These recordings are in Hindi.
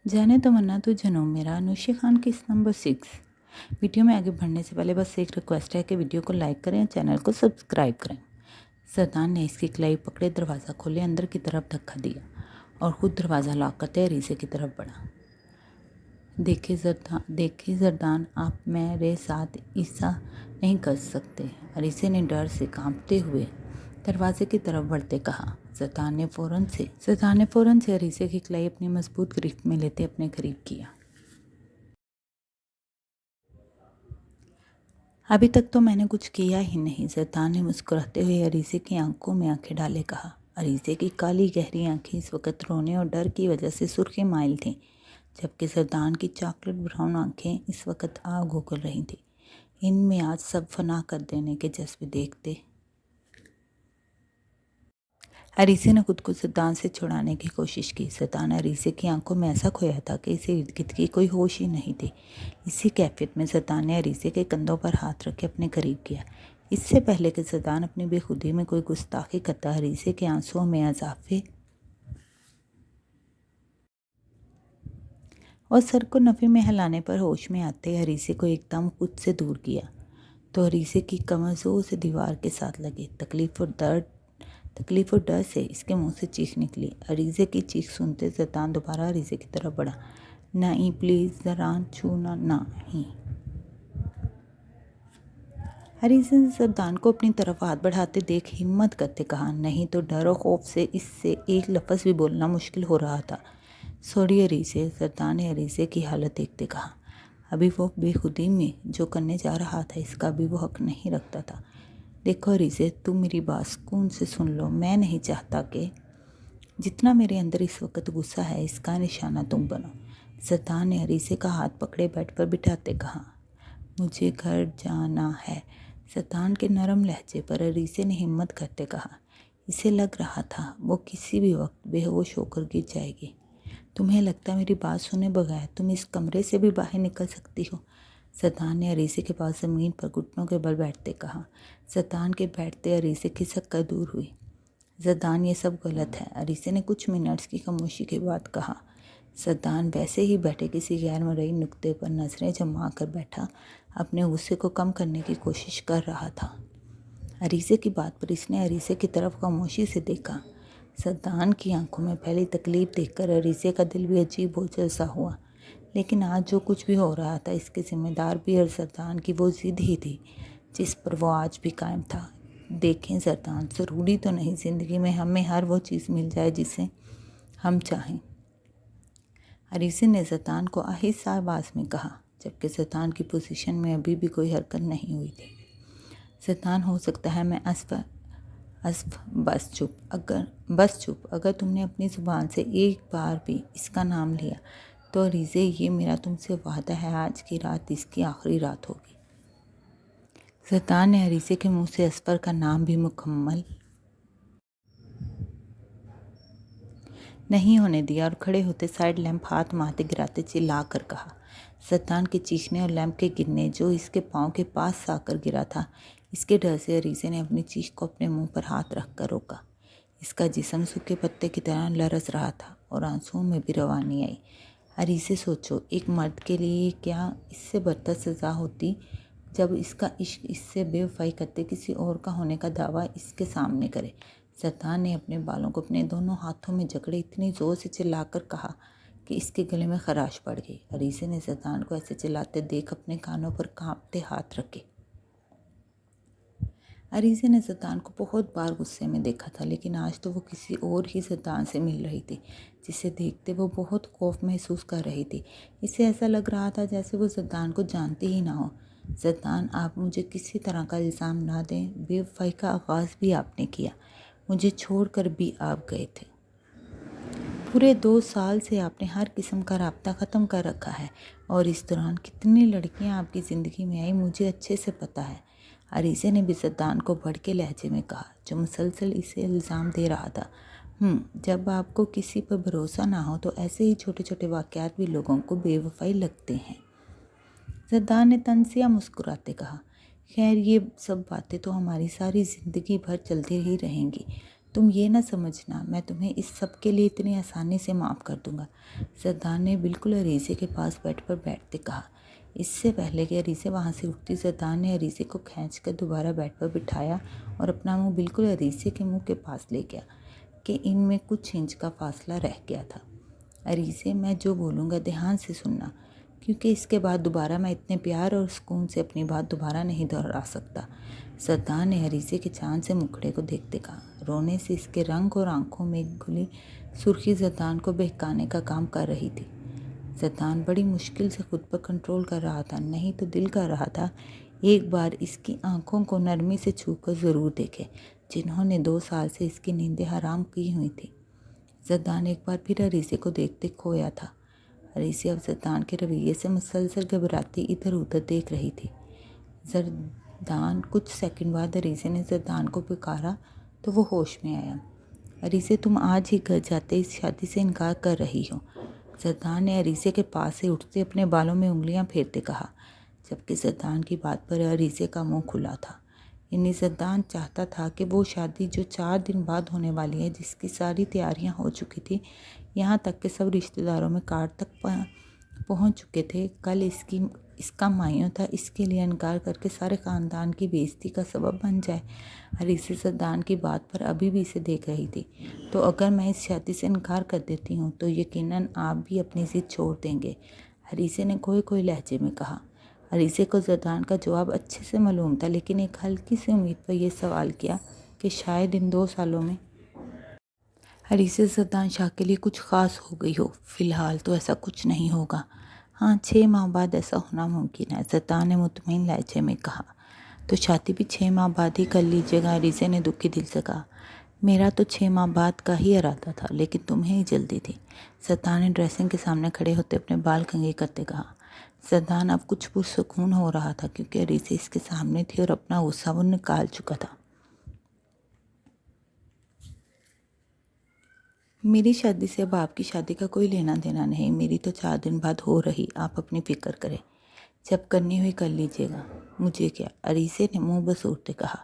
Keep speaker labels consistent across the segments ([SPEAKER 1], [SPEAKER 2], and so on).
[SPEAKER 1] जाने तमन्ना तो जनूं मेरा अनुशी खान किस नंबर 6। वीडियो में आगे बढ़ने से पहले बस एक रिक्वेस्ट है कि वीडियो को लाइक करें और चैनल को सब्सक्राइब करें। सरदार ने इसकी कलाई पकड़े दरवाज़ा खोले अंदर की तरफ धक्का दिया और ख़ुद दरवाज़ा लॉक करते अरीसे की तरफ बढ़ा। देखिए जरदान, आप मेरे साथ ऐसा नहीं कर सकते, अरीसे ने डर से कांपते हुए दरवाजे की तरफ बढ़ते कहा। सरदार ने फ़ौरन से अरीसे की कलाई अपनी मजबूत गिरफ्त में लेते अपने करीब किया। अभी तक तो मैंने कुछ किया ही नहीं, सरदार ने मुस्कुराते हुए अरीसे की आंखों में आंखें डाले कहा। अरीसे की काली गहरी आंखें इस वक्त रोने और डर की वजह से सुर्खी माइल थीं, जबकि सरदार की चॉकलेट ब्राउन आंखें इस वक्त आग उगल रही थीं। इनमें आज सब फना कर देने के जज्बे देखते अरीसे ने खुद को सरदार से छुड़ाने की कोशिश की। सरदार ने अरीसे की आंखों में ऐसा खोया था कि इसे इर्द गिर्द की कोई होश ही नहीं थी। इसी कैफियत में सरदार ने अरीसे के कंधों पर हाथ रख के अपने करीब किया। इससे पहले कि सरदार अपनी बेखुदी में कोई गुस्ताखी करता, अरीसे के आंसुओं में इजाफे और सर को नफ़े में हिलाने पर होश में आते अरीसे को एकदम खुद से दूर किया तो अरीसे की कमर जोर से दीवार के साथ लगी। तकलीफ और डर से इसके मुंह से चीख निकली। अरीसे की चीख सुनते सरदार दोबारा अरीसे की तरफ बढ़ा। नहीं प्लीज़ जरान, छूना नहीं। अरीसे ने सरदार को अपनी तरफ हाथ बढ़ाते देख हिम्मत करते कहा। नहीं तो डर और खौफ से इससे एक लफ्ज़ भी बोलना मुश्किल हो रहा था। सॉरी अरीसे, सरदार ने अरीसे की हालत देखते कहा। अभी वो बेखुदी में जो करने जा रहा था इसका भी वो हक नहीं रखता था। देखो अरीसे, तुम मेरी बात सुकून से सुन लो। मैं नहीं चाहता कि जितना मेरे अंदर इस वक्त गुस्सा है इसका निशाना तुम बनो। सरदार ने अरीसे का हाथ पकड़े बेड पर बिठाते कहा। मुझे घर जाना है, सरदार के नरम लहजे पर अरीसे ने हिम्मत करते कहा। इसे लग रहा था वो किसी भी वक्त बेहोश होकर गिर जाएगी। तुम्हें लगता मेरी बात सुने बगैर तुम इस कमरे से भी बाहर निकल सकती हो? सरदार ने अरीसे के पास ज़मीन पर घुटनों के बल बैठते कहा। सरदार के बैठते अरीसे खिसक कर दूर हुई। सरदार, ये सब गलत है, अरीसे ने कुछ मिनट्स की खामोशी के बाद कहा। सरदार वैसे ही बैठे किसी गैर मरई नुक्ते पर नज़रें जमा कर बैठा अपने गुस्से को कम करने की कोशिश कर रहा था। अरीसे की बात पर इसने अरीसे की तरफ खामोशी से देखा। सरदार की आंखों में पहली तकलीफ देखकर अरीसे का दिल भी अजीब बोझल सा हुआ। लेकिन आज जो कुछ भी हो रहा था इसके जिम्मेदार भी और सरदार की वो जिद ही थी जिस पर वो आज भी कायम था। देखें सरदार, ज़रूरी तो नहीं ज़िंदगी में हमें हर वो चीज़ मिल जाए जिसे हम चाहें, अरीसे ने सरदार को आहिस्ता आवाज़ में कहा, जबकि सरदार की पोजीशन में अभी भी कोई हरकत नहीं हुई थी। सरदार, हो सकता है मैं बस चुप। अगर तुमने अपनी ज़ुबान से एक बार भी इसका नाम लिया तो अरीसे, ये मेरा तुमसे वादा है, आज की रात इसकी आखिरी रात होगी। सरदार ने अरीसे के मुंह से असफर का नाम भी मुकम्मल नहीं होने दिया और खड़े होते साइड लैंप हाथ मारते गिराते चिल्ला कर कहा। सरदार के चीखने और लैंप के गिरने जो इसके पाँव के पास आकर गिरा था, इसके डर से अरीसे ने अपनी चीख को अपने मुंह पर हाथ रख कर रोका। इसका जिस्म सूखे पत्ते की तरह लरस रहा था और आंसुओं में भी रवानी आई। अरीसे, सोचो, एक मर्द के लिए क्या इससे बदतर सज़ा होती जब इसका इश्क इससे बेवफाई करते किसी और का होने का दावा इसके सामने करे। सरदार ने अपने बालों को अपने दोनों हाथों में जकड़े इतनी ज़ोर से चिल्लाकर कहा कि इसके गले में खराश पड़ गई। अरीसे ने सरदार को ऐसे चिल्लाते देख अपने कानों पर कांपते हाथ रखे। अरीसे ने सरदार को बहुत बार गुस्से में देखा था, लेकिन आज तो वो किसी और ही सरदार से मिल रही थी जिसे देखते वो बहुत खौफ महसूस कर रही थी। इसे ऐसा लग रहा था जैसे वो सरदार को जानती ही ना हो। सरदार, आप मुझे किसी तरह का इल्ज़ाम ना दें, बेवफाई का आगाज़ भी आपने किया, मुझे छोड़कर भी आप गए थे। पूरे 2 साल से आपने हर किस्म का राब्ता ख़त्म कर रखा है और इस दौरान कितनी लड़कियां आपकी ज़िंदगी में आई मुझे अच्छे से पता है। अरीसे ने भी सरदार को भड़के लहजे में कहा, जो मुसलसल इसे इल्ज़ाम दे रहा था। जब आपको किसी पर भरोसा ना हो तो ऐसे ही छोटे छोटे वाक़यात भी लोगों को बेवफाई लगते हैं। सरदार ने तंसिया मुस्कुराते कहा। खैर, ये सब बातें तो हमारी सारी ज़िंदगी भर चलती ही रहेंगी। तुम ये ना समझना मैं तुम्हें इस सब के लिए इतनी आसानी से माफ़ कर दूंगा, जरदान ने बिल्कुल अरीसे के पास बेड पर बैठते कहा। इससे पहले कि अरीसे वहाँ से उठती, जरदान ने अरीसे को खींचकर दोबारा बेड पर बिठाया और अपना मुंह बिल्कुल अरीसे के मुंह के पास ले गया कि इनमें कुछ इंच का फासला रह गया था। अरीसे, मैं जो बोलूँगा ध्यान से सुनना, क्योंकि इसके बाद दोबारा मैं इतने प्यार और सुकून से अपनी बात दोबारा नहीं दोहरा सकता। सरदार ने अरीसे के चांद से मुखड़े को देखते कहा। रोने से इसके रंग और आंखों में घुली सुर्खी जरदान को बहकाने का काम कर रही थी। जरदान बड़ी मुश्किल से खुद पर कंट्रोल कर रहा था, नहीं तो दिल कर रहा था एक बार इसकी आंखों को नरमी से छूकर ज़रूर देखे, जिन्होंने 2 साल से इसकी नींदें हराम की हुई थी। जरदान एक बार फिर अरीसे को देखते खोया था। अरीसे अब जरदान के रवैये से मुसलसल घबराती इधर उधर देख रही थी। जरदान कुछ सेकंड बाद अरीसे ने जरदान को पुकारा तो वो होश में आया। अरीसे, तुम आज ही घर जाते इस शादी से इनकार कर रही हो, जरदान ने अरीसे के पास से उठते अपने बालों में उंगलियां फेरते कहा, जबकि जरदान की बात पर अरीसे का मुंह खुला था। इन्हीं जरदान चाहता था कि वो शादी जो 4 दिन बाद होने वाली है, जिसकी सारी तैयारियां हो चुकी थी, यहाँ तक कि सब रिश्तेदारों में कार्ड तक पहुँच चुके थे, कल इसका मायूं था इसके लिए इनकार करके सारे ख़ानदान की बेइज्जती का सबब बन जाए। अरीसे जरदान की बात पर अभी भी इसे देख रही थी। तो अगर मैं इस शादी से इनकार कर देती हूँ तो यकीनन आप भी अपनी ज़िद छोड़ देंगे, अरीसे ने खोए लहजे में कहा। अरीसे को जरदान का जवाब अच्छे से मालूम था, लेकिन एक हल्की सी उम्मीद पर यह सवाल किया कि शायद इन 2 सालों में अरीसे जरदान शाह के लिए कुछ ख़ास हो गई हो। फ़िलहाल तो ऐसा कुछ नहीं होगा। हाँ, 6 माह बाद ऐसा होना मुमकिन है, जरदान ने मुतमईन लहजे में कहा। तो शादी भी 6 माह बाद ही कर लीजिएगा, अरीसे ने दुखी दिल से कहा। मेरा तो 6 माह बाद का ही इरादा था, लेकिन तुम्हें ही जल्दी थी, जरदान ने ड्रेसिंग के सामने खड़े होते अपने बाल कंघी करते कहा। जरदान अब कुछ पुरसुकून हो रहा था, क्योंकि अरीसे इसके सामने थी और अपना गुस्सा वो निकाल चुका था। मेरी शादी से अब आपकी शादी का कोई लेना देना नहीं, मेरी तो 4 दिन बाद हो रही, आप अपनी फिक्र करें, जब करनी हुई कर लीजिएगा, मुझे क्या, अरीसे ने मुंह बसूरते कहा।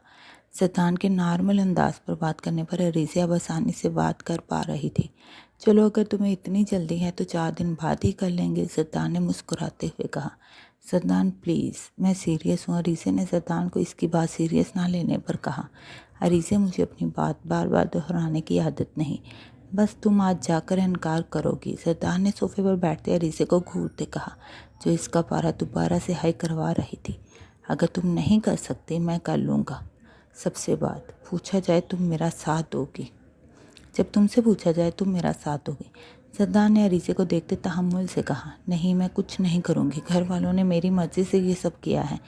[SPEAKER 1] जरदान के नॉर्मल अंदाज पर बात करने पर अरीसे अब आसानी से बात कर पा रही थी। चलो, अगर तुम्हें इतनी जल्दी है तो 4 दिन बाद ही कर लेंगे, जरदान ने मुस्कुराते हुए कहा। जरदान प्लीज़, मैं सीरियस हूँ, अरीसे ने जरदान को इसकी बात सीरियस ना लेने पर कहा। अरीसे, मुझे अपनी बात बार बार दोहराने की आदत नहीं, बस तुम आज जाकर इनकार करोगी, जरदान ने सोफे पर बैठते अरीसे को घूरते कहा, जो इसका पारा दोबारा से हाई करवा रही थी। अगर तुम नहीं कर सकते मैं कर लूँगा। सबसे बात पूछा जाए तुम मेरा साथ दोगी, जब तुमसे पूछा जाए तुम मेरा साथ दोगे, जरदान ने अरीसे को देखते तहम्मुल से कहा। नहीं, मैं कुछ नहीं करूँगी, घर वालों ने मेरी मर्ज़ी से ये सब किया है,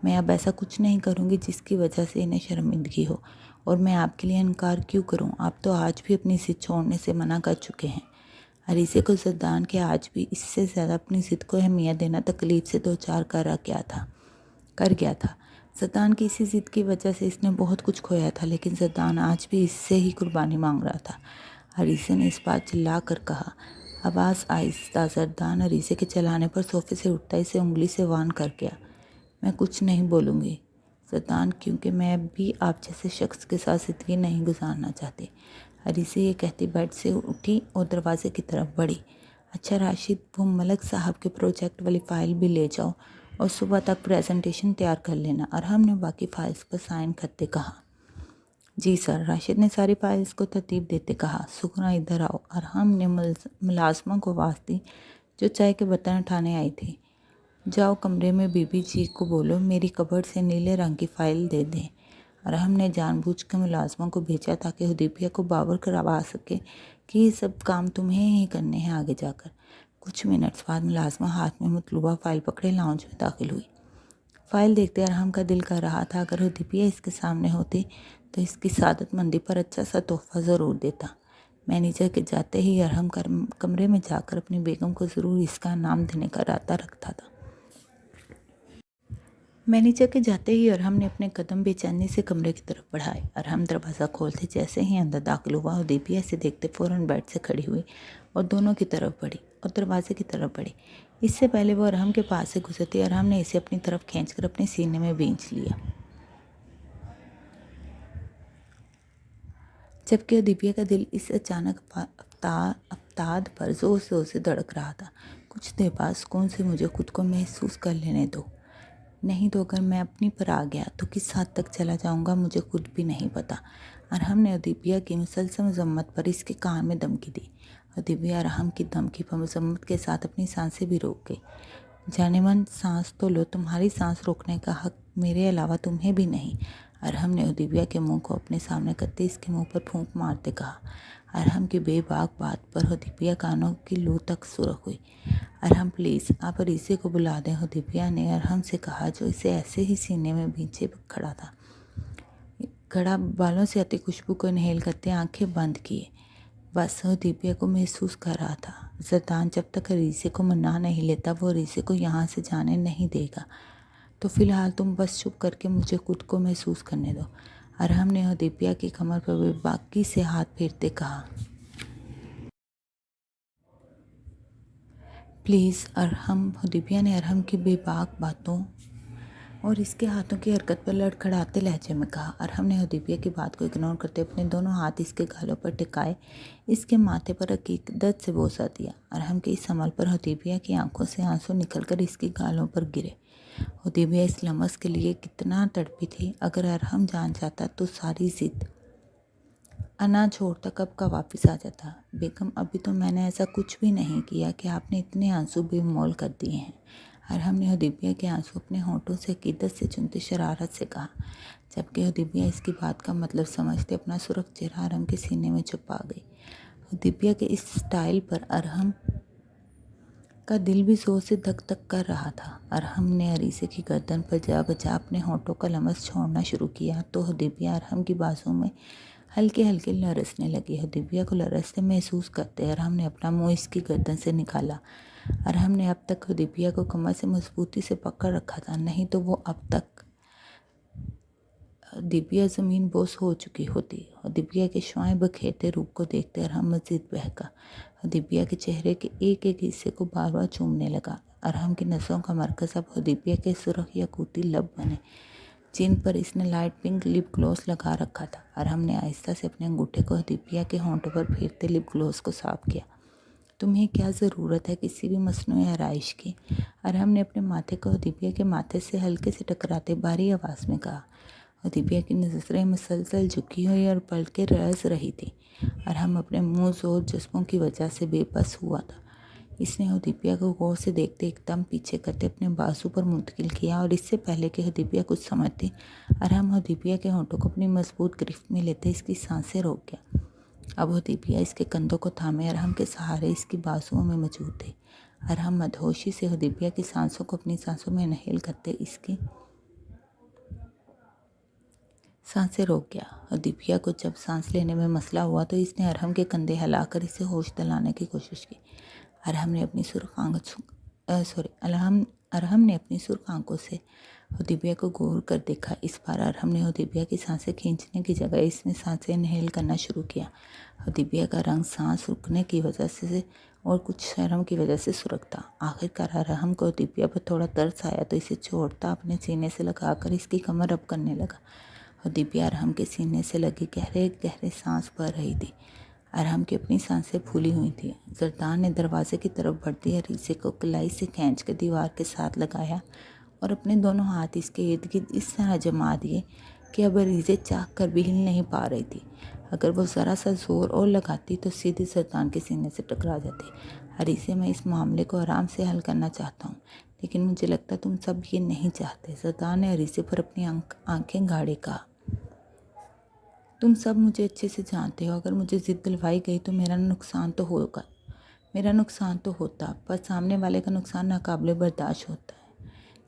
[SPEAKER 1] मैं अब ऐसा कुछ नहीं करूँगी जिसकी वजह से इन्हें शर्मिंदगी हो, और मैं आपके लिए इनकार क्यों करूँ, आप तो आज भी अपनी ज़िद छोड़ने से मना कर चुके हैं। अरीसे को जरदान के आज भी इससे ज़्यादा अपनी ज़िद को अहमियत देना तकलीफ से 2-4 कर गया था। जरदान की इसी ज़िद की वजह से इसने बहुत कुछ खोया था, लेकिन जरदान आज भी इससे ही कुर्बानी मांग रहा था। अरीसे ने इस बार चिल्ला कर कहा। आवाज़ आहिस्ता। जरदान अरीसे के चलाने पर सोफे से उठता इसे उंगली से वार्न कर गया। मैं कुछ नहीं बोलूँगी जरदान, क्योंकि मैं भी आप जैसे शख्स के साथ ज़िंदगी नहीं गुजारना चाहती। अरीसे ये कहती बेड से उठी और दरवाजे की तरफ बढ़ी। अच्छा राशिद, वो मलक साहब के प्रोजेक्ट वाली फ़ाइल भी ले जाओ और सुबह तक प्रेजेंटेशन तैयार कर लेना, अरहम ने बाकी फाइल्स पर साइन करते कहा। जी सर, राशिद ने सारी फाइल्स को तरतीब देते कहा। सुगना, इधर आओ, अरहम ने मुलाजमा को आवाज़ दी जो चाय के बर्तन उठाने आई थी। जाओ कमरे में बीबी जी को बोलो मेरी कबर्ड से नीले रंग की फ़ाइल दे दें। अरहम ने जानबूझकर मुलाजमा को भेजा ताकि हुदैबिया को बावर करवा सके कि ये सब काम तुम्हें ही करने हैं आगे जाकर। कुछ मिनट्स बाद मुलाजमा हाथ में मतलूबा फ़ाइल पकड़े लाउंज में दाखिल हुई। फ़ाइल देखते अरहम का दिल कर रहा था अगर हुदैबिया इसके सामने होती तो इसकी सादतमंदी पर अच्छा सा तोहफ़ा ज़रूर देता। मैनेजर के जाते ही अरहम कमरे में जाकर अपनी बेगम को ज़रूर इसका नाम देने का इरादा रखता था। मैनेजर के जाते ही अरहम ने अपने कदम बेचैनी से कमरे की तरफ बढ़ाए। अरहम दरवाज़ा खोलते जैसे ही अंदर दाखिल हुआ, हुदैबिया से देखते फ़ौरन बेड से खड़ी हुई और दोनों की तरफ बढ़ी और दरवाजे की तरफ बढ़ी। इससे पहले वो अरहम के पास से गुजरती, अरहम ने इसे अपनी तरफ खींचकर अपने सीने में बींच लिया। जबकि अदीबिया का दिल इस अचानक अवताद पर ज़ोर से धड़क रहा था। कुछ देर बाद सुकून से मुझे खुद को महसूस कर लेने दो, नहीं तो अगर मैं अपनी पर आ गया तो किस हद तक चला जाऊंगा मुझे खुद भी नहीं पता। अरहम ने अदीबिया की मुसलसल मजम्मत पर इसके कान में धमकी दी। अदीबिया अरहम की धमकी पर मजम्मत के साथ अपनी सांसें भी रोक गई। जानेमन, सांस तो लो, तुम्हारी सांस रोकने का हक मेरे अलावा तुम्हें भी नहीं। अरहम ने अदीबिया के मुंह को अपने सामने करते इसके मुंह पर फूंक मारते कहा। अरहम की बेबाक बात पर अदीबिया कानों की लू तक सुर्ख हुई। अरहम प्लीज़, आप अरीसे को बुला दें, अदीबिया ने अरहम से कहा, जो इसे ऐसे ही सीने में भींचे खड़ा था। खड़ा बालों से आती खुशबू को इनहेल करते आंखें बंद किए बस अदीबिया को महसूस कर रहा था। जरदान जब तक अरीसे को मना नहीं लेता वो अरीसे को यहाँ से जाने नहीं देगा। तो फिलहाल तुम बस चुप करके मुझे खुद को महसूस करने दो। अरहम ने अदीबिया की कमर पर बेबाकी से हाथ फेरते कहा। प्लीज़ अरहम, अदीबिया ने अरहम की बेबाक बातों और इसके हाथों की हरकत पर लड़खड़ाते लहजे में कहा। अरहम ने अदीबिया की बात को इग्नोर करते अपने दोनों हाथ इसके गालों पर टिकाए इसके माथे पर हकीकत से बोसा दिया। अरहम के इस अमल पर अदीबिया की आंखों से आंसू निकलकर इसके गालों पर गिरे। अदीबिया इस लम्स के लिए कितना तड़पी थी। अगर अरहम जान जाता तो सारी जिद अना छोड़ता कब का वापस आ जाता। बेगम, अभी तो मैंने ऐसा कुछ भी नहीं किया कि आपने इतने आंसू बेमोल कर दिए हैं। अरहम ने अदीबिया के आंसू अपने होंठों से अकीदत से चुनते शरारत से कहा, जबकि अदीबिया इसकी बात का मतलब समझते अपना सुर्ख चेहरा अरहम के सीने में छुपा गई। अदीबिया के इस स्टाइल पर अरहम का दिल भी जोर से धक धक कर रहा था। अरहम ने अरीसे की गर्दन पर जा बजा अपने होंठों का लमस छोड़ना शुरू किया तो अदीबिया अरहम की बाजू में हल्के हल्के लरसने लगी। अदीबिया को लरसते महसूस करते अरहम ने अपना मुंह इसकी गर्दन से निकाला। अरहम ने अब तक अदीबिया को कमर से मजबूती से पकड़ रखा था, नहीं तो वो अब तक अदीबिया ज़मीन बोस हो चुकी होती। अदीबिया के श्वाएं बखेरते रूप को देखते अरहम मजीद बहका। अदीबिया के चेहरे के एक एक हिस्से को बार बार चूमने लगा। अरहम की नसों का मरकज़ अब अदीबिया के सुर्ख याकूती लब बने, जिन पर इसने लाइट पिंक लिप ग्लॉस लगा रखा था। अरहम ने आहिस्ता से अपने अंगूठे को अदीबिया के होंठों पर फेरते लिप ग्लॉस को साफ किया। तुम्हें क्या ज़रूरत है किसी भी मसनूई आराइश की? अरहम ने अपने माथे को अदीबिया के माथे से हल्के से टकराते भारी आवाज़ में कहा। अदीबिया की नज़रें मुसलसल झुकी हुई और पलकें रस रही थी। अरहम अपने मुंह जोर जज्बों की वजह से बेबस हुआ था। इसने अदीबिया को गौर से देखते एकदम पीछे करते अपने बाजू पर मुंतकिल किया और इससे पहले कि अदीबिया कुछ समझती अरहम अदीबिया के होंठों को अपनी मजबूत गिरफ्त में लेते इसकी सांसें रोक गया। अब अदीबिया इसके कंधों को थामे अरहम के सहारे इसकी बाजुओं में मौजूद थे। अरहम मदहोशी से अदीबिया की सांसों को अपनी सांसों में नहेल करते इसकी सांसें रोक गया। अदीबिया को जब सांस लेने में मसला हुआ तो इसने अरहम के कंधे हिलाकर इसे होश दिलाने की कोशिश की। अरहम ने अपनी सुर्ख आंखों से अदीबिया को गौर कर देखा। इस बार अरहम ने अदीबिया की सांसें खींचने की जगह इसने सांसें इनहेल करना शुरू किया। अदीबिया का रंग सांस रुकने की वजह से और कुछ शर्म की वजह से सुर्ख था। आखिरकार अरहम को अदीबिया पर थोड़ा तरस आया तो इसे छोड़ता अपने सीने से लगाकर इसकी कमर रब करने लगा। अदीबिया अरहम के सीने से लगी गहरे गहरे सांस भर रही थी। अरहम की अपनी सांसें फूली हुई थी। जरदान ने दरवाजे की तरफ बढ़ती अरीसे को कलाई से खींच कर दीवार के साथ लगाया और अपने दोनों हाथ इसके इर्द गिर्द इस तरह जमा दिए कि अब अरीसे चाक कर भी हिल नहीं पा रही थी। अगर वो ज़रा सा जोर और लगाती तो सीधे जरदान के सीने से टकरा जाती। अरीसे, मैं इस मामले को आराम से हल करना चाहता हूँ, लेकिन मुझे लगता तुम सब ये नहीं चाहते। जरदान ने अरीसे पर अपनी आंखें गाड़े कहा, तुम सब मुझे अच्छे से जानते हो। अगर मुझे जिद दिलवाई गई तो मेरा नुकसान तो होता, पर सामने वाले का नुकसान नाकाबिले बर्दाश्त होता है।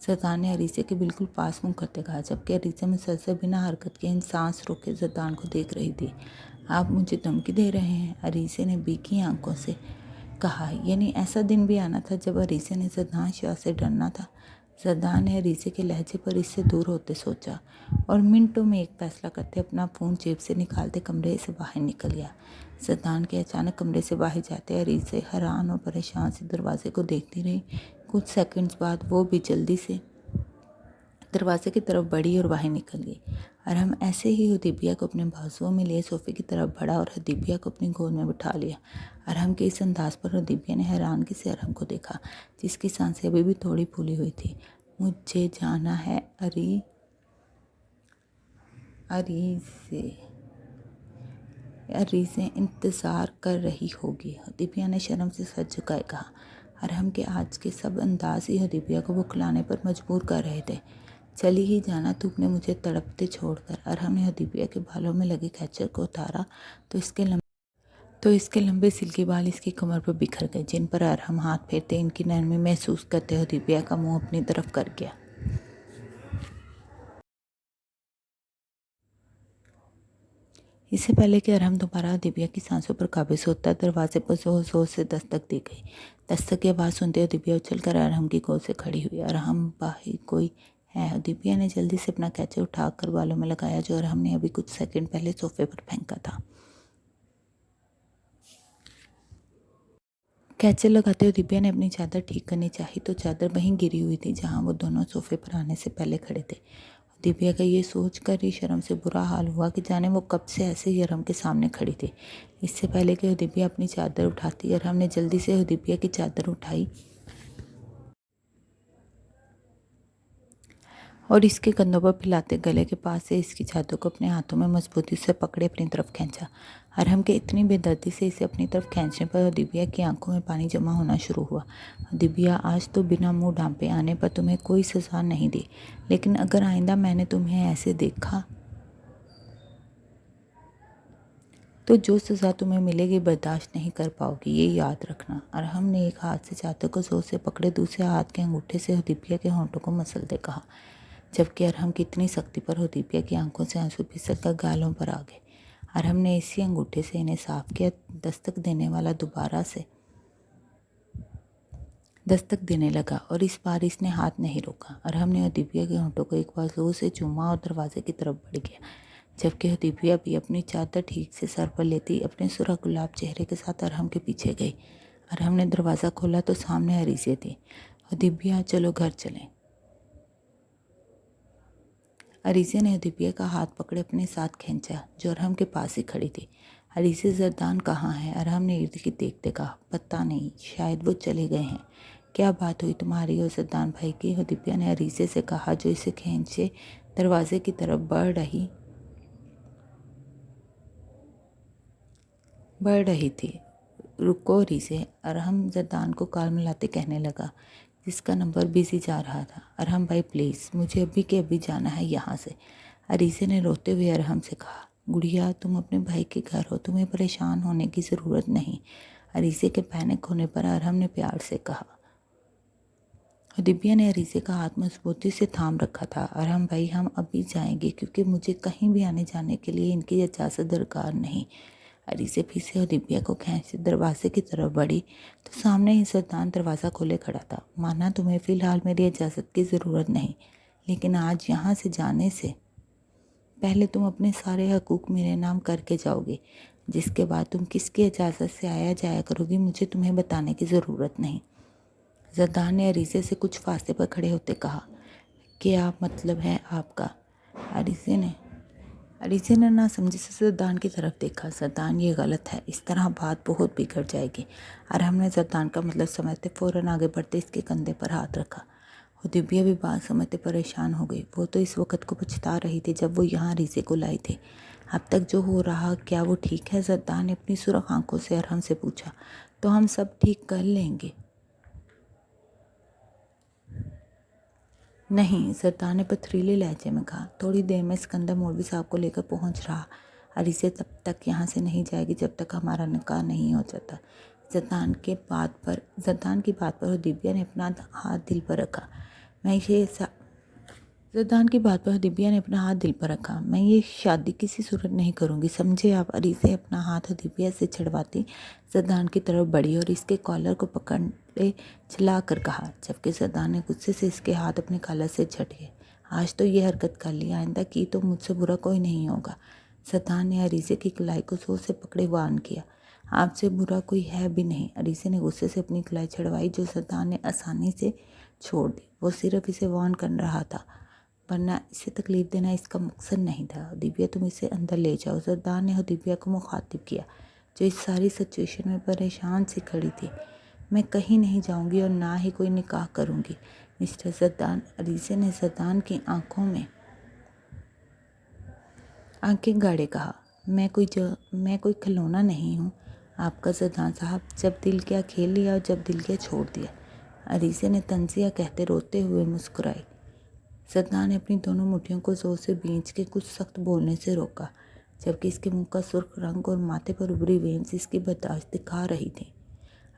[SPEAKER 1] जरदान ने अरीसे के बिल्कुल पास मुंह करते कहा, जबकि अरीसे मुसलसल बिना हरकत के सांस रोके जरदान को देख रही थी। आप मुझे धमकी दे रहे हैं? अरीसे ने बीकी आंखों से कहा। यानी ऐसा दिन भी आना था जब अरीसे ने जरदान शाह से डरना था। जरदान ने अरीसे के लहजे पर इससे दूर होते सोचा और मिनटों में एक फैसला करते अपना फ़ोन जेब से निकालते कमरे से बाहर निकल गया। जरदान के अचानक कमरे से बाहर जाते अरीसे हैरान और परेशान से दरवाजे को देखती रही। कुछ सेकंड्स बाद वो भी जल्दी से दरवाजे की तरफ बढ़ी और बाहर निकल गई। अरहम ऐसे ही हदीबिया को अपने बाजुओं में लिए सोफे की तरफ बढ़ा और हदीबिया को अपनी गोद में बिठा लिया। अरहम के इस अंदाज पर हदीबिया ने हैरानगी से अरहम को देखा, जिसकी सांसें अभी भी थोड़ी फूली हुई थी। मुझे जाना है अरीज़ें इंतज़ार कर रही होगी। हदीबिया ने शर्म से सर झुकाए कहा। अरहम के आज के सब अंदाज ही हदीबिया को बुखलाने पर मजबूर कर रहे थे। चली ही जाना तुमने मुझे तड़पते छोड़कर। अरहम ने हदीबिया के बालों में लगे कैचर को उतारा तो इसके लंबे सिल्की बाल इसकी कमर पर बिखर गए, जिन पर अरहम हाथ फेरते इनकी नरमी महसूस करते हदीबिया का मुंह अपनी तरफ कर गया। इससे पहले कि अरहम दोबारा हदीबिया की सांसों पर काबिज होता, दरवाजे पर जोर जोर से दस्तक दी गई। दस्तक की आवाज़ सुनते हदीबिया उछलकर अरहम की गोद से खड़ी हुई। अरहम, भाई कोई है? हदीबिया ने जल्दी से अपना कैचर उठाकर बालों में लगाया, जो अरहम ने अभी कुछ सेकंड पहले सोफे पर फेंका था। कैचर लगाते हुए हदीबिया ने अपनी चादर ठीक करनी चाही तो चादर वहीं गिरी हुई थी जहां वो दोनों सोफे पर आने से पहले खड़े थे। हदीबिया का ये सोच कर ही शर्म से बुरा हाल हुआ कि जाने वो कब से ऐसे ही अरहम के सामने खड़ी थी। इससे पहले कि हदीबिया अपनी चादर उठाती, अरहम ने जल्दी से हदीबिया की चादर उठाई और इसके कंधों पर फैलाते गले के पास से इसकी चादर को अपने हाथों में मजबूती से पकड़े अपनी तरफ खींचा। अरहम के इतनी बेदर्दी से इसे अपनी तरफ खींचने पर हदीबिया की आंखों में पानी जमा होना शुरू हुआ। हदीबिया, आज तो बिना मुंह ढांपे आने पर तुम्हें कोई सज़ा नहीं दी, लेकिन अगर आइंदा मैंने तुम्हें ऐसे देखा तो जो सज़ा तुम्हें मिलेगी बर्दाश्त नहीं कर पाओगी, ये याद रखना। अरहम ने एक हाथ से चादर को जोर से पकड़े दूसरे हाथ के अंगूठे से हदीबिया के होंठों को मसलते कहा, जबकि अरहम की इतनी सख्ती पर हदीबिया की आंखों से आंसू फिसल कर गालों पर आ गए। अरहम ने इसी अंगूठे से इन्हें साफ किया। दस्तक देने वाला दोबारा से दस्तक देने लगा और इस बार इसने हाथ नहीं रोका। अरहम ने हदीबिया के होंठों को एक बार जोर से चूमा और दरवाजे की तरफ बढ़ गया, जबकि हदीबिया भी अपनी चादर ठीक से सर पर लेती अपने सुरख गुलाब चेहरे के साथ अरहम के पीछे गई। अरहम ने दरवाज़ा खोला तो सामने अरीज़े थी। हदीबिया, चलो घर चलें। अरीज़े ने हदीबिया का हाथ पकड़े अपने साथ खींचा, जो अरहम के पास ही खड़ी थी। अरीज़े, जरदान कहाँ है? अरहम ने इर्द गिर्द देखते कहा। पता नहीं, शायद वो चले गए हैं। क्या बात हुई तुम्हारी और जरदान भाई की? हदीबिया ने अरीज़े से कहा, जो इसे खींचे दरवाजे की तरफ बढ़ रही थी। रुको अरीज़े, अरहम जरदान को काल मिलाते कहने लगा, जिसका नंबर बिजी जा रहा था। अरहम भाई प्लीज़, मुझे अभी के अभी जाना है यहाँ से। अरीज़े ने रोते हुए अरहम से कहा, गुड़िया तुम अपने भाई के घर हो, तुम्हें परेशान होने की ज़रूरत नहीं। अरीज़े के पैनिक होने पर अरहम ने प्यार से कहा। हदीबिया ने अरीज़े का हाथ मजबूती से थाम रखा था। अरहम भाई, हम अभी जाएंगे क्योंकि मुझे कहीं भी आने जाने के लिए इनकी इजाज़त दरकार नहीं। अरीज़े फिर से हदीबिया को खींचते दरवाजे की तरफ बढ़ी तो सामने ही जरदान दरवाज़ा खोले खड़ा था। माना तुम्हें फ़िलहाल मेरी इजाज़त की ज़रूरत नहीं, लेकिन आज यहाँ से जाने से पहले तुम अपने सारे हकूक़ मेरे नाम करके जाओगे। जिसके बाद तुम किसकी इजाज़त से आया जाया करोगी, मुझे तुम्हें बताने की ज़रूरत नहीं। जरदान ने अरीज़े से कुछ फासले पर खड़े होते कहा, क्या मतलब है आपका? अरीज़े ने ना समझे से जरदान की तरफ देखा। जरदान, ये गलत है, इस तरह बात बहुत बिगड़ जाएगी। अरहम ने जरदान का मतलब समझते फ़ौरन आगे बढ़ते इसके कंधे पर हाथ रखा। हदीबिया भी बात समझते परेशान हो गई। वो तो इस वक्त को पछता रही थी जब वो यहाँ अरीज़े को लाई थी। अब तक जो हो रहा, क्या वो ठीक है? जरदान ने अपनी सुर्ख आंखों से अरहम से पूछा। तो हम सब ठीक कर लेंगे। नहीं, जरदान ने पथरीले लहजे में कहा। थोड़ी देर में सिकंदर मौलवी साहब को लेकर पहुंच रहा। अरीज़े तब तक यहाँ से नहीं जाएगी जब तक हमारा निकाह नहीं हो जाता। जरदान की बात पर हदीबिया ने अपना हाथ दिल पर रखा। मैं ये शादी किसी सूरत नहीं करूँगी, समझे आप? अरीज़े अपना हाथ हदीबिया से छुड़वाती जरदान की तरफ बढ़ी और इसके कॉलर को पकड़े चला कर कहा, जबकि जरदान ने गुस्से से इसके हाथ अपने कॉलर से झटके। आज तो ये हरकत कर ली, आइंदा की तो मुझसे बुरा कोई नहीं होगा। जरदान ने अरीज़े की कलाई को जोर से पकड़े वार्न किया। आपसे बुरा कोई है भी नहीं। अरीज़े ने गुस्से से अपनी कलाई छुड़वाई, जो जरदान ने आसानी से छोड़ दी। वो सिर्फ इसे वार्न कर रहा था, वरना इसे तकलीफ़ देना इसका मकसद नहीं था। दिव्या तुम इसे अंदर ले जाओ। जरदान ने दिव्या को मुखातिब किया, जो इस सारी सिचुएशन में परेशान सी खड़ी थी। मैं कहीं नहीं जाऊंगी और ना ही कोई निकाह करूंगी मिस्टर जरदान। अरीसे ने जरदान की आंखों में आंखें गाड़े कहा, मैं कोई खिलौना नहीं हूँ आपका जरदान साहब। जब दिल किया खेल लिया और जब दिल किया छोड़ दिया। अरीसे ने तंजिया कहते रोते हुए मुस्कुराई। जरदान ने अपनी दोनों मुट्ठियों को जोर से भींच के कुछ सख्त बोलने से रोका, जबकि इसके मुंह का सुर्ख रंग और माथे पर उभरी वेन्स इसकी बर्दाश्त दिखा रही थी।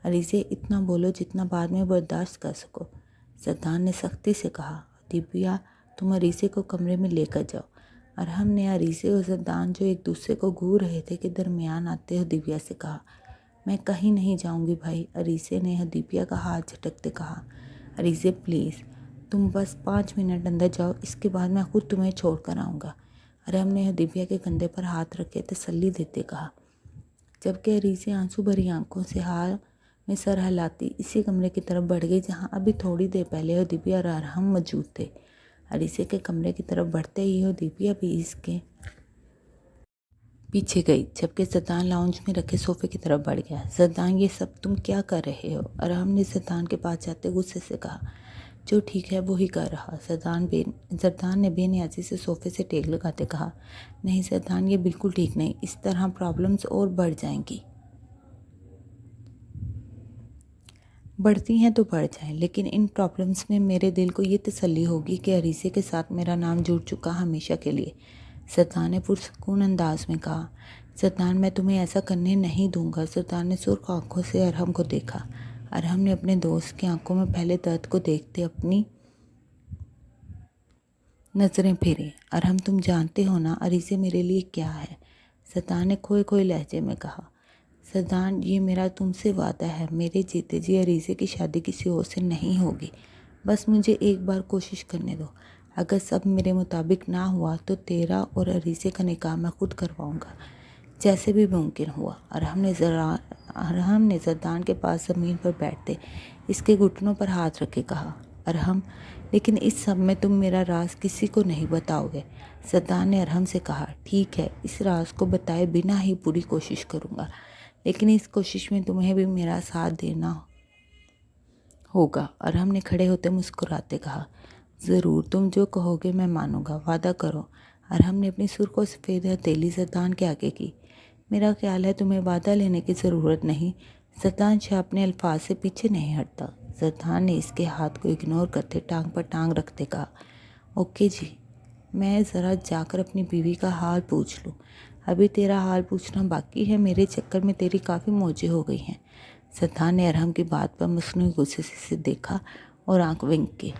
[SPEAKER 1] अरीसे, इतना बोलो जितना बाद में बर्दाश्त कर सको, जरदान ने सख्ती से कहा। दिव्या, तुम अरीसे को कमरे में लेकर जाओ। अरहम ने अरीसे और जरदान, जो एक दूसरे को घूर रहे थे, के दरमियान आते हुए दिव्या से कहा, मैं कहीं नहीं जाऊंगी भाई। अरीसे ने दिव्या का हाथ झटकते कहा, अरीसे प्लीज़, तुम बस 5 मिनट अंदर जाओ, इसके बाद मैं खुद तुम्हें छोड़ कर आऊँगा। अरहम ने दिव्या के कंधे पर हाथ रख के तसल्ली देते कहा, जबकि अरीसे आंसू भरी आंखों से हाल में सर हिलाती इसी कमरे की तरफ बढ़ गई जहाँ अभी थोड़ी देर पहले दिव्या और अरहम मौजूद थे। अरीसे के कमरे की तरफ बढ़ते ही दिव्या भी इसके पीछे गई, जबकि जरदान लाउंज में रखे सोफे की तरफ बढ़ गया। जरदान, ये सब तुम क्या कर रहे हो? अरहम ने जरदान के पास जाते गुस्से से कहा। जो ठीक है वो ही कर रहा। जरदान ने बेनियाजी से सोफे से टेक लगाते कहा, नहीं जरदान, ये बिल्कुल ठीक नहीं, इस तरह प्रॉब्लम्स और बढ़ जाएंगी। बढ़ती हैं तो बढ़ जाएं, लेकिन इन प्रॉब्लम्स में मेरे दिल को ये तसल्ली होगी कि अरीसे के साथ मेरा नाम जुड़ चुका हमेशा के लिए। जरदान ने पुरसकून अंदाज में कहा। जरदान, मैं तुम्हें ऐसा करने नहीं दूंगा। जरदान ने सुर्ख आंखों से अरहम को देखा। अरहम ने अपने दोस्त की आंखों में पहले दर्द को देखते अपनी नज़रें फेरी। अरहम, तुम जानते हो ना अरीसे मेरे लिए क्या है? जरदान ने खोए खोए लहजे में कहा। जरदान, ये मेरा तुमसे वादा है, मेरे जीते जी अरीसे की शादी किसी और से नहीं होगी। बस मुझे एक बार कोशिश करने दो। अगर सब मेरे मुताबिक ना हुआ तो तेरा और अरीसे का निकाह मैं खुद करवाऊंगा, जैसे भी मुमकिन हुआ। अरहम ने जरदान के पास ज़मीन पर बैठते इसके घुटनों पर हाथ रख के कहा, अरहम, लेकिन इस सब में तुम मेरा राज किसी को नहीं बताओगे। जरदान ने अरहम से कहा, ठीक है, इस राज को बताए बिना ही पूरी कोशिश करूँगा, लेकिन इस कोशिश में तुम्हें भी मेरा साथ देना होगा। अरहम ने खड़े होते मुस्कुराते कहा, ज़रूर, तुम जो कहोगे मैं मानूंगा, वादा करो। अरहम ने अपनी सुर्खों सफ़ेद हथेली जरदान के आगे की। मेरा ख्याल है तुम्हें वादा लेने की ज़रूरत नहीं। जरदान शाह अपने अल्फाज से पीछे नहीं हटता। जरदान ने इसके हाथ को इग्नोर करते टांग पर टांग रखते कहा, ओके जी, मैं ज़रा जाकर अपनी बीवी का हाल पूछ लूँ। अभी तेरा हाल पूछना बाकी है, मेरे चक्कर में तेरी काफ़ी मौजें हो गई हैं। जरदान ने अरहम की बात पर मसनूई गुस्से से देखा और आंख विंक की।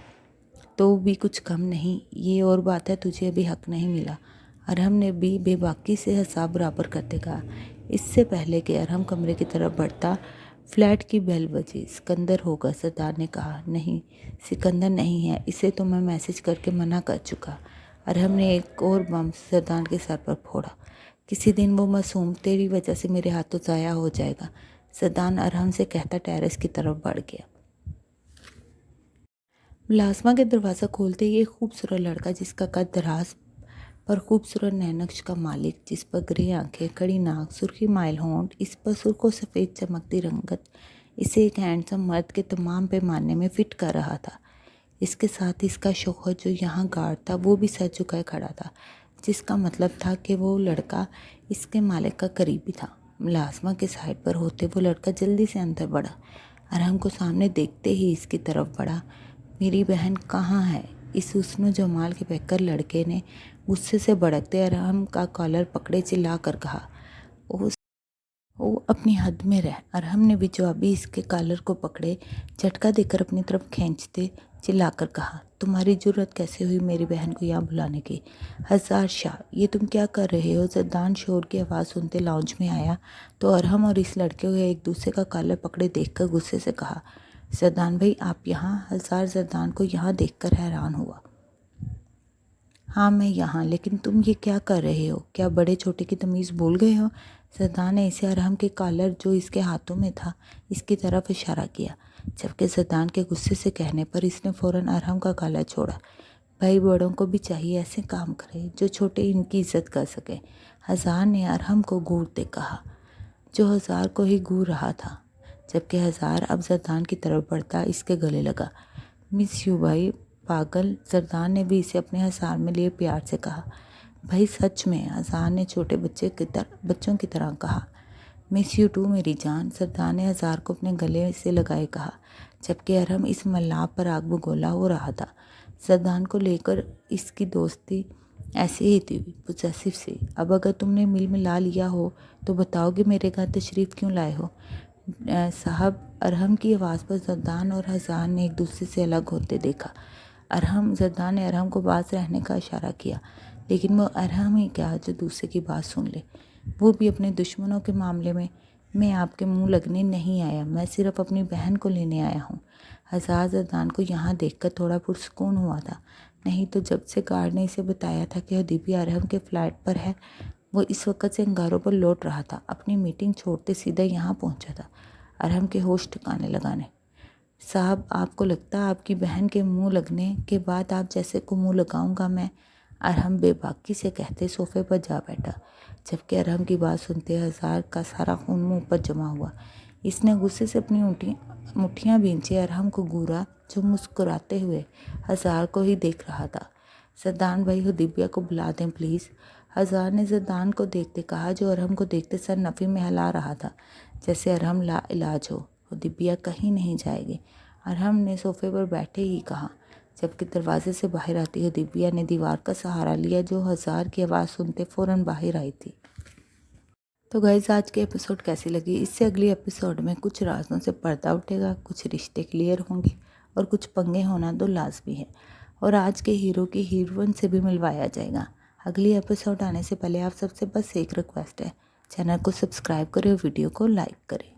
[SPEAKER 1] तो भी कुछ कम नहीं, ये और बात है तुझे अभी हक नहीं मिला। अरहम ने भी बेबाकी से हिसाब बराबर करते कहा। इससे पहले कि अरहम कमरे की तरफ बढ़ता, फ्लैट की बेल बजी। सिकंदर होगा, सरदार ने कहा। नहीं, सिकंदर नहीं है, इसे तो मैं मैसेज करके मना कर चुका। अरहम ने एक और बम सरदार के सर पर फोड़ा। किसी दिन वो मासूम तेरी वजह से मेरे हाथों ज़ाया हो जाएगा। सरदार अरहम से कहता टेरेस की तरफ बढ़ गया। मुलाजमा के दरवाज़ा खोलते ही एक खूबसूरत लड़का, जिसका कद दराज पर खूबसूरत नैनक्श का मालिक, जिस पर ग्रे आंखें, कड़ी नाक, सुर्खी माइल होंठ, इस पर सुर्ख और सफ़ेद चमकती रंगत, इसे एक हैंडसम मर्द के तमाम पैमाने में फिट कर रहा था। इसके साथ इसका शौहर, जो यहाँ गार्ड था, वो भी सर झुकाए खड़ा था, जिसका मतलब था कि वो लड़का इसके मालिक का करीबी था। मुलाजमा के साइड पर होते वो लड़का जल्दी से अंदर बढ़ा। अरहम को सामने देखते ही इसकी तरफ बढ़ा। मेरी बहन कहाँ है? इस हुस्न जमाल के बहकर लड़के ने गुस्से से भड़कते अरहम का कॉलर पकड़े चिल्ला कर कहा, वो अपनी हद में रह। अरहम ने भी जवाबी इसके कॉलर को पकड़े झटका देकर अपनी तरफ खींचते चिल्लाकर कहा, तुम्हारी जुर्रत कैसे हुई मेरी बहन को यहाँ बुलाने की? हज़ार शाह, ये तुम क्या कर रहे हो? जरदान शोर की आवाज़ सुनते लाउंज में आया तो अरहम और इस लड़के को एक दूसरे का कॉलर पकड़े देखकर गुस्से से कहा, जरदान भाई आप यहाँ? हज़ार जरदान को यहाँ देखकर हैरान हुआ। हाँ मैं यहाँ, लेकिन तुम ये क्या कर रहे हो? क्या बड़े छोटे की तमीज़ भूल गए हो? जरदान ने इसे अरहम के कॉलर जो इसके हाथों में था इसकी तरफ इशारा किया, जबकि जरदान के गुस्से से कहने पर इसने फ़ौरन अरहम का कॉलर छोड़ा। भाई बड़ों को भी चाहिए ऐसे काम करे जो छोटे इनकी इज्जत कर सके। हज़ार ने अरहम को घूरते कहा, जो हज़ार को ही घूर रहा था, जबकि हज़ार अब जरदान की तरफ बढ़ता इसके गले लगा। मिस यू भाई पागल, जरदान ने भी इसे अपने हज़ार में लिए प्यार से कहा। भाई सच में, हज़ार ने छोटे बच्चों की तरह कहा। मिस यू टू मेरी जान, सरदार ने हज़ार को अपने गले से लगाए कहा, जबकि अरहम इस मल्लाप पर आग बगोला हो रहा था। सरदार को लेकर इसकी दोस्ती ऐसे ही थी, पोजेसिव सी। अब अगर तुमने मिल मिला लिया हो तो बताओगे मेरे घर तशरीफ़ क्यों लाए हो? साहब, अरहम की आवाज़ पर जरदान और हज़ार ने एक दूसरे से अलग होते देखा। जरदान ने अरहम को बाज रहने का इशारा किया, लेकिन वो अरहम ही क्या जो दूसरे की बात सुन ले, वो भी अपने दुश्मनों के मामले में। मैं आपके मुंह लगने नहीं आया, मैं सिर्फ अपनी बहन को लेने आया हूँ। हज़ार जरदान को यहाँ देखकर थोड़ा पुरसकून हुआ था, नहीं तो जब से गार्ड ने इसे बताया था कि हदीबिया अरहम के फ्लैट पर है, वो इस वक्त से अंगारों पर लौट रहा था। अपनी मीटिंग छोड़ते सीधा यहाँ पहुँचा था, अरहम के होश ठिकाने लगाने। साहब, आपको लगता है आपकी बहन के मुंह लगने के बाद आप जैसे को मुंह लगाऊंगा मैं? अरहम बेबाकी से कहते सोफे पर जा बैठा, जबकि अरहम की बात सुनते हज़ार का सारा खून मुंह पर जमा हुआ। इसने गुस्से से अपनी मुट्ठियाँ भींचे अरहम को घूरा, जो मुस्कुराते हुए हज़ार को ही देख रहा था। जरदान भाई, हदीबिया को बुला दें प्लीज़, हज़ार ने जरदान को देखते कहा, जो अरहम को देखते सर नफ़ी में हिला रहा था, जैसे अरहम ला इलाज हो। हदीबिया कहीं नहीं जाएगी, अरहम ने सोफे पर बैठे ही कहा, जबकि दरवाजे से बाहर आती हदीबिया ने दीवार का सहारा लिया, जो हज़ार की आवाज़ सुनते फ़ौरन बाहर आई थी। तो गाइस, आज के एपिसोड कैसी लगी? इससे अगली एपिसोड में कुछ राज़ों से पर्दा उठेगा, कुछ रिश्ते क्लियर होंगे और कुछ पंगे होना तो लाजमी है, और आज के हीरो की हीरोइन से भी मिलवाया जाएगा। अगली एपिसोड आने से पहले आप सबसे बस एक रिक्वेस्ट है, चैनल को सब्सक्राइब करें और वीडियो को लाइक करें।